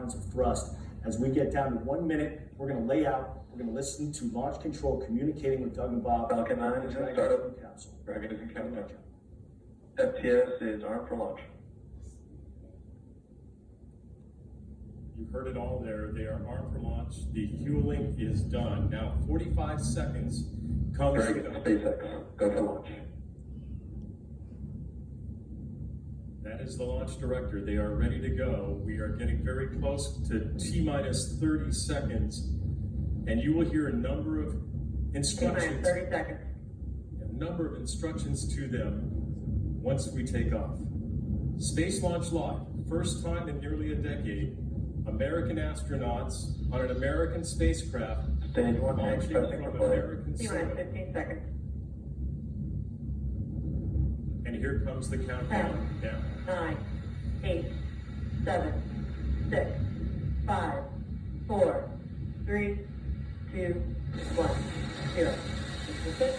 pounds of thrust. As we get down to 1 minute, we're going to lay out, we're going to listen to launch control communicating with Doug and Bob. Falcon 9 is going to start. Capsule. Dragon is in countdown. FTS is armed for launch. You've heard it all there. They are armed for launch. The fueling is done. Now 45 seconds comes. Dragon, SpaceX, go for launch. That is the launch director. They are ready to go. We are getting very close to T-minus 30 seconds, and you will hear a number of instructions. T-minus 30 seconds. A number of instructions to them once we take off. Space Launch Live, first time in nearly a decade, American astronauts on an American spacecraft Stage 1, launching from American T-minus soil. 15 seconds. And here comes the countdown down. 9, 8, 7, 6, 5, 4, 3, 2, 1, 0. This is it.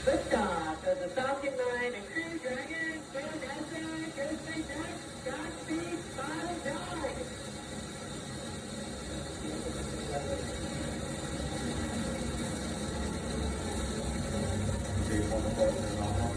Liftoff of the Falcon 9 and Crew Dragon. Go NASA, go SpaceX, Godspeed, Final Dive. Stage 1 deployment is nominal.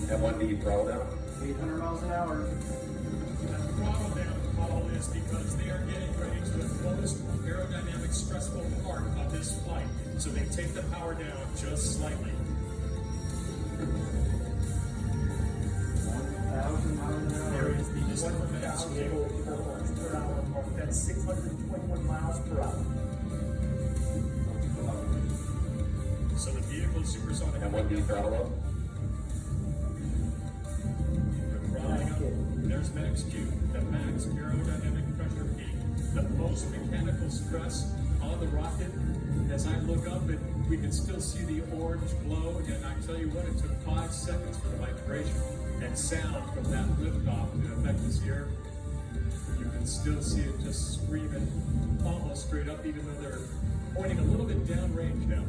M1D throttle down. 800 miles an hour. That throttle down call is because they are getting ready to the most aerodynamic stressful part of this flight. So they take the power down just slightly. 1,000 miles an hour. There is the disconnect 1,000 kilometers per hour. That's 621 miles per hour. So the vehicle is supersonic. M1D throttle up. Throttling up. There's max Q, the max aerodynamic pressure peak, the most mechanical stress on the rocket. As I look up, we can still see the orange glow, and I tell you what, it took 5 seconds for the vibration and sound from that liftoff to affect us here. You can still see it just screaming almost straight up, even though they're pointing a little bit downrange now.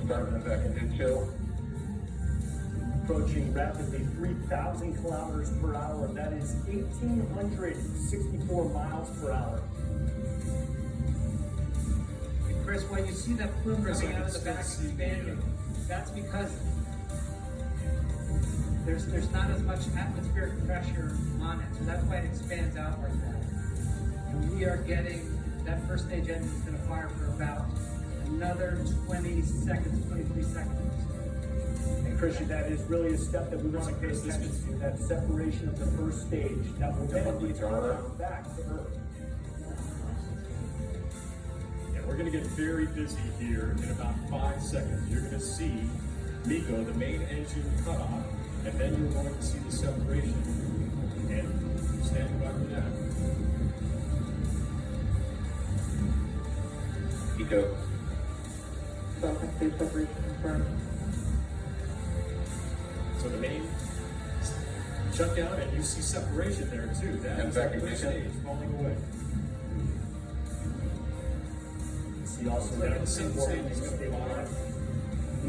Starting back into chill. Approaching rapidly 3,000 kilometers per hour. That is 1,864 miles per hour. Chris, when you see that plume coming out of the back expanding, that's because there's not as much atmospheric pressure on it, so that's why it expands out like that. And we are getting, that first stage engine is going to fire for about another 20 seconds, 23 seconds. And Christian, that is really a step that we want to pay attention to, that separation of the first stage that will then return back to Earth. Yeah, we're going to get very busy here in about 5 seconds. You're going to see MECO, the main engine cut off, and then you're going to see the separation. And stand by for that. MECO. Falcon stage separation confirmed. So the main shut down, and you see separation there too. That And is the back first ignition. stage falling away. You see also Yeah, that the second stage is stage going to 1,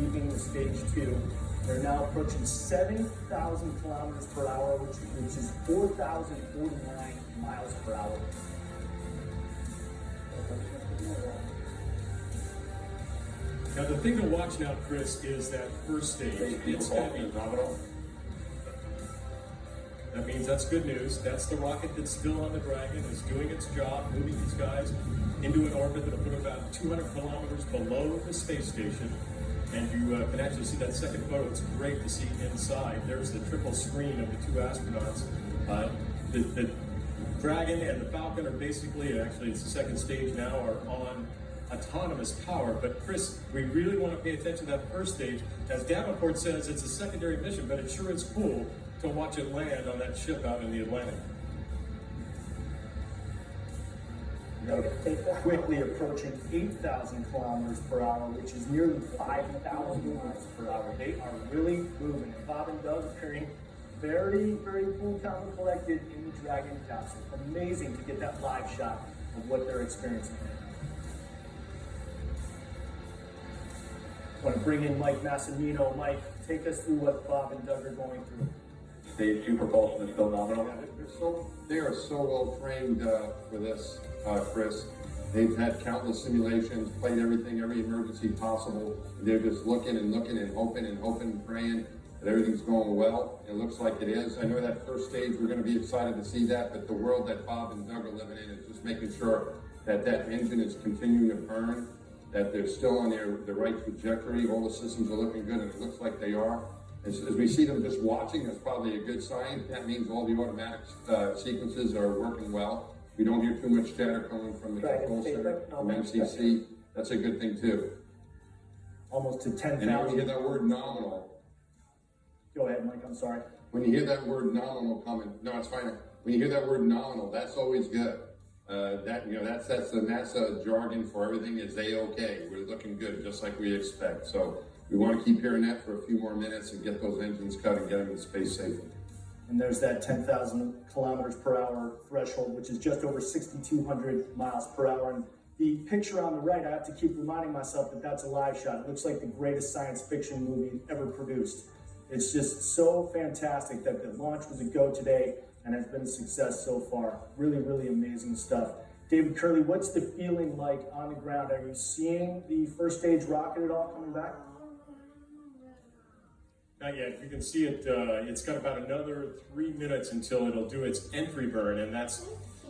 leaving the stage 2. They're now approaching 7,000 kilometers per hour, which is 4,049 miles per hour. Now the thing to watch now, Chris, is that first stage. It's going to be nominal. That means that's good news. That's the rocket that's still on the Dragon, is doing its job, moving these guys into an orbit that'll put about 200 kilometers below the space station. And you can actually see that second photo. It's great to see inside. There's the triple screen of the two astronauts. The Dragon and the Falcon are basically, actually it's the second stage now, are on autonomous power. But Chris, we really want to pay attention to that first stage. As Davenport says, it's a secondary mission, but it sure is cool to watch it land on that ship out in the Atlantic. quickly approaching 8,000 kilometers per hour, which is nearly 5,000 miles per hour. They are really moving. And Bob and Doug appearing very, very cool, calm, and collected in the Dragon capsule. Amazing to get that live shot of what they're experiencing right now. I want to bring in Mike Massimino. Mike, take us through what Bob and Doug are going through. Stage 2 propulsion is still nominal. They are so well trained for this, Chris. They've had countless simulations, played everything, every emergency possible. They're just looking and looking and hoping and praying that everything's going well. It looks like it is. I know that first stage, we're going to be excited to see that, but the world that Bob and Doug are living in is just making sure that that engine is continuing to burn, that they're still on the right trajectory. All the systems are looking good, and it looks like they are. As we see them just watching, that's probably a good sign. That means all the automatic sequences are working well. We don't hear too much chatter coming from the control center, from MCC. That's a good thing too. Almost to 10,000. And when you hear that word nominal, go ahead, Mike, I'm sorry. when you hear that word nominal coming, no, it's fine. When you hear that word nominal, that's always good. That's the NASA jargon for everything is A-OK. We're looking good, just like we expect. So we want to keep hearing that for a few more minutes and get those engines cut and get them in space safely. And there's that 10,000 kilometers per hour threshold, which is just over 6,200 miles per hour. And the picture on the right, I have to keep reminding myself that that's a live shot. It looks like the greatest science fiction movie ever produced. It's just so fantastic that the launch was a go today and has been a success so far. Really, really amazing stuff. David Curley, what's the feeling like on the ground? Are you seeing the first stage rocket at all coming back? Not yet. You can see it. It's got about another 3 minutes until it'll do its entry burn, and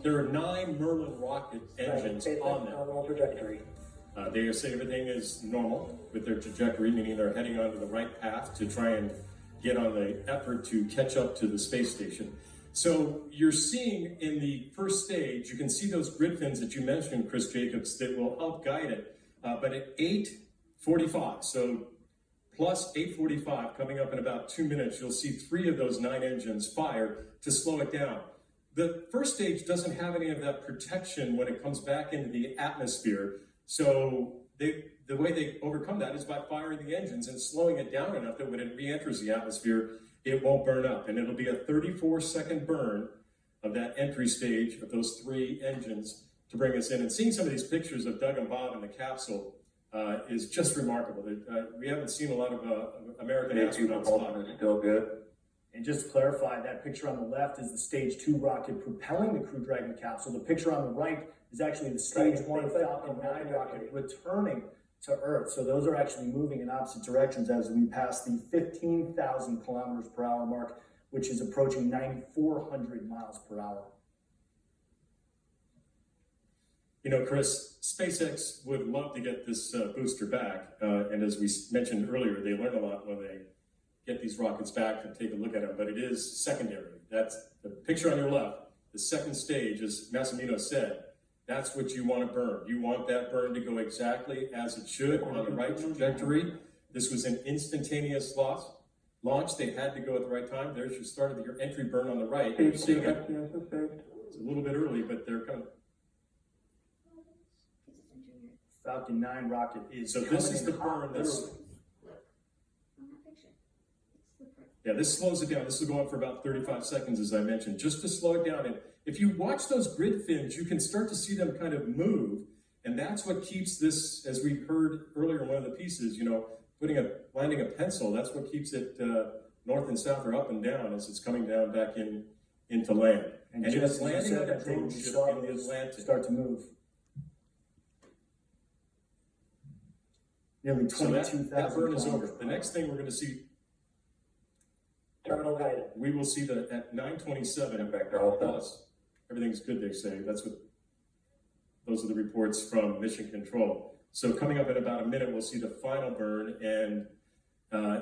there are 9 Merlin rocket engines on them. They say everything is normal with their trajectory, meaning they're heading onto the right path to try and get on the effort to catch up to the space station. So you're seeing in the first stage, you can see those grid fins that you mentioned, Chris Jacobs, that will help guide it. But at 8:45, so plus 8:45, coming up in about 2 minutes, you'll see 3 of those 9 engines fire to slow it down. The first stage doesn't have any of that protection when it comes back into the atmosphere. So the way they overcome that is by firing the engines and slowing it down enough that when it re-enters the atmosphere, it won't burn up. And it'll be a 34-second burn of that entry stage of those 3 engines to bring us in. And seeing some of these pictures of Doug and Bob in the capsule is just remarkable. We haven't seen a lot of American astronauts fly. Is still good. And just to clarify, that picture on the left is the Stage 2 rocket propelling the Crew Dragon capsule. The picture on the right is actually the Stage 1 Falcon 9 rocket returning to Earth. So those are actually moving in opposite directions as we pass the 15,000 kilometers per hour mark, which is approaching 9,400 miles per hour. You know, Chris, SpaceX would love to get this booster back. And as we mentioned earlier, they learn a lot when they get these rockets back and take a look at them, but it is secondary. That's the picture on your left. The second stage, as Massimino said, that's what you want to burn. You want that burn to go exactly as it should on the right trajectory. This was an instantaneous launch. They had to go at the right time. There's your start of your entry burn on the right. You're seeing it. It's a little bit early, but they're coming. Falcon 9 rocket is so this is the burn that's. Yeah, this slows it down. This will go on for about 35 seconds, as I mentioned, just to slow it down. And if you watch those grid fins, you can start to see them kind of move. And that's what keeps this, as we heard earlier in one of the pieces, landing a pencil, that's what keeps it north and south or up and down as it's coming down back into land. And it just is landing on a drone you ship saw in the those Atlantic. start to move. Nearly 22,000 that burn is over. kilometers. The next thing we're going to see, Terminal guidance. we will see that at 9:27. In fact, they're all set. Plus, everything's good, they say. Those are the reports from Mission Control. So coming up in about a minute, we'll see the final burn. And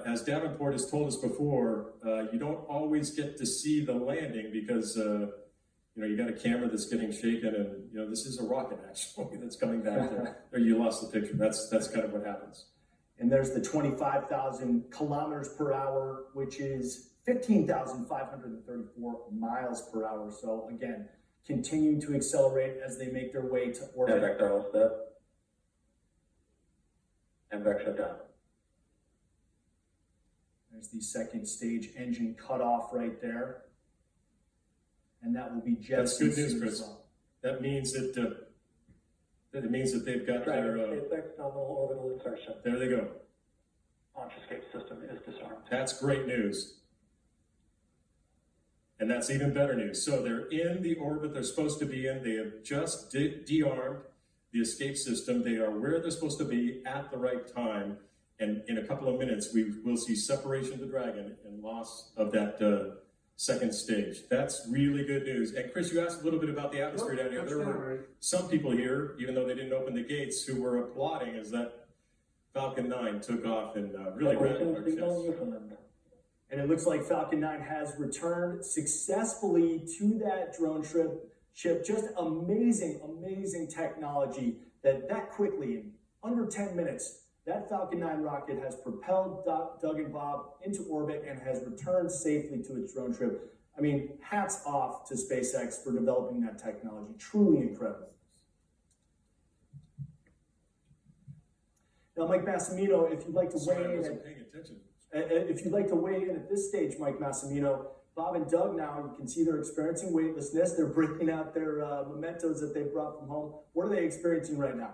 as Davenport has told us before, you don't always get to see the landing because you got a camera that's getting shaken, and this is a rocket actually that's coming back there. Or you lost the picture. That's kind of what happens. And there's the 25,000 kilometers per hour, which is 15,534 miles per hour. So again, continuing to accelerate as they make their way to orbit. And back dial step. And back shut down. There's the second stage engine cut off right there. And that will be That's jettisoned good news, soon Chris. as well. That means that they've got their. SpaceX nominal orbital insertion. There they go. Launch escape system is disarmed. That's great news. And that's even better news. So they're in the orbit they're supposed to be in. They have just de-armed the escape system. They are where they're supposed to be at the right time. And in a couple of minutes, we will see separation of the Dragon and loss of that second stage. That's really good news. And Chris, you asked a little bit about the atmosphere down here. There were some people here, even though they didn't open the gates, who were applauding as that Falcon 9 took off and really ran our chest. And it looks like Falcon 9 has returned successfully to that drone ship. Just amazing, amazing technology that quickly, in under 10 minutes, that Falcon 9 rocket has propelled Doug and Bob into orbit and has returned safely to its drone trip. I mean, hats off to SpaceX for developing that technology. Truly incredible. Now, Mike Massimino, if you'd like to weigh in. I wasn't paying attention. If you'd like to weigh in at this stage, Mike Massimino, Bob and Doug now, you can see they're experiencing weightlessness. They're breaking out their mementos that they brought from home. What are they experiencing right now?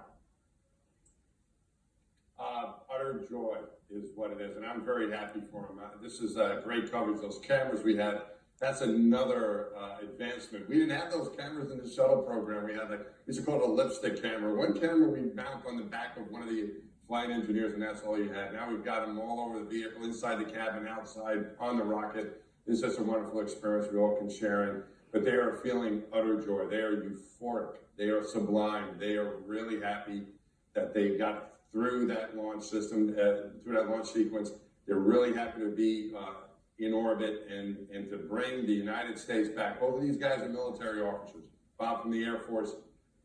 Utter joy is what it is, and I'm very happy for them. This is great coverage. Those cameras we had, that's another advancement. We didn't have those cameras in the shuttle program. We had we used to call it a lipstick camera. One camera we mount on the back of one of the flight engineers, and that's all you had. Now we've got them all over the vehicle, inside the cabin, outside, on the rocket. It's just a wonderful experience we all can share in. But they are feeling utter joy. They are euphoric. They are sublime. They are really happy that they got through that launch system, through that launch sequence. They're really happy to be in orbit and to bring the United States back. Both of these guys are military officers. Bob from the Air Force,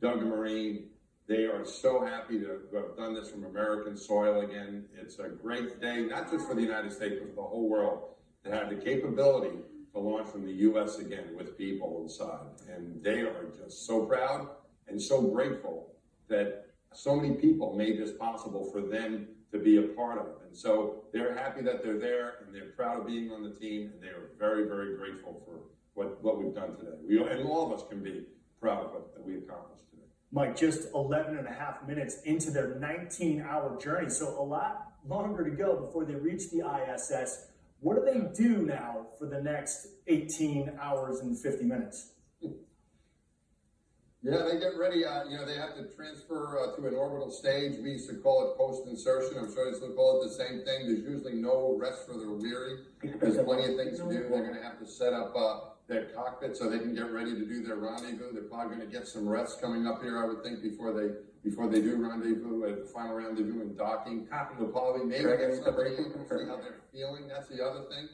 Doug a Marine. They are so happy to have done this from American soil again. It's a great day, not just for the United States, but for the whole world, to have the capability to launch from the U.S. again with people inside. And they are just so proud and so grateful that so many people made this possible for them to be a part of. And so they're happy that they're there, and they're proud of being on the team, and they are very, very grateful for what we've done today. And all of us can be proud of what we accomplished today. Mike, just 11 and a half minutes into their 19-hour journey, so a lot longer to go before they reach the ISS. What do they do now for the next 18 hours and 50 minutes? Yeah, they get ready. They have to transfer to an orbital stage. We used to call it post-insertion. I'm sure they still call it the same thing. There's usually no rest for the weary. There's plenty of things to do. They're going to have to set up their cockpit so they can get ready to do their rendezvous. They're probably going to get some rest coming up here, I would think, before they do rendezvous at the final rendezvous and docking. They'll probably maybe get some sleep and see how they're feeling. That's the other thing.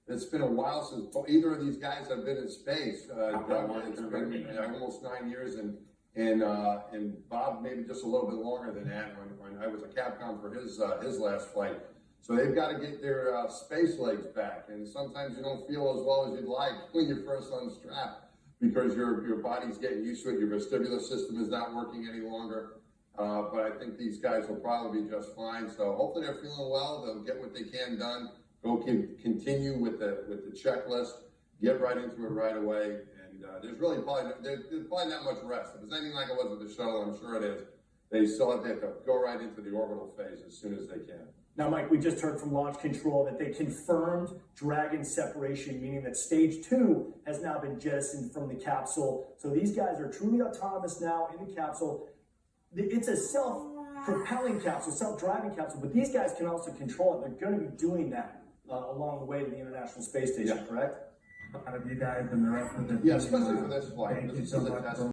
It's been a while since either of these guys have been in space. It's been almost 9 years, and Bob maybe just a little bit longer than that when I was a Capcom for his last flight. So they've got to get their space legs back, and sometimes you don't feel as well as you'd like when you're first unstrapped because your body's getting used to it. Your vestibular system is not working any longer. But I think these guys will probably be just fine. So hopefully they're feeling well. They'll get what they can done. Go continue with the checklist, get right into it right away, and there's probably not much rest. If it's anything like it was with the shuttle, I'm sure it is. They still have to go right into the orbital phase as soon as they can. Now, Mike, we just heard from Launch Control that they confirmed Dragon separation, meaning that stage 2 has now been jettisoned from the capsule. So these guys are truly autonomous now in the capsule. It's a self-propelling capsule, self-driving capsule, but these guys can also control it. They're going to be doing that along the way to the International Space Station, correct? Out of you guys and the rest of the Yeah, especially for this flight. Thank you This so is a much test for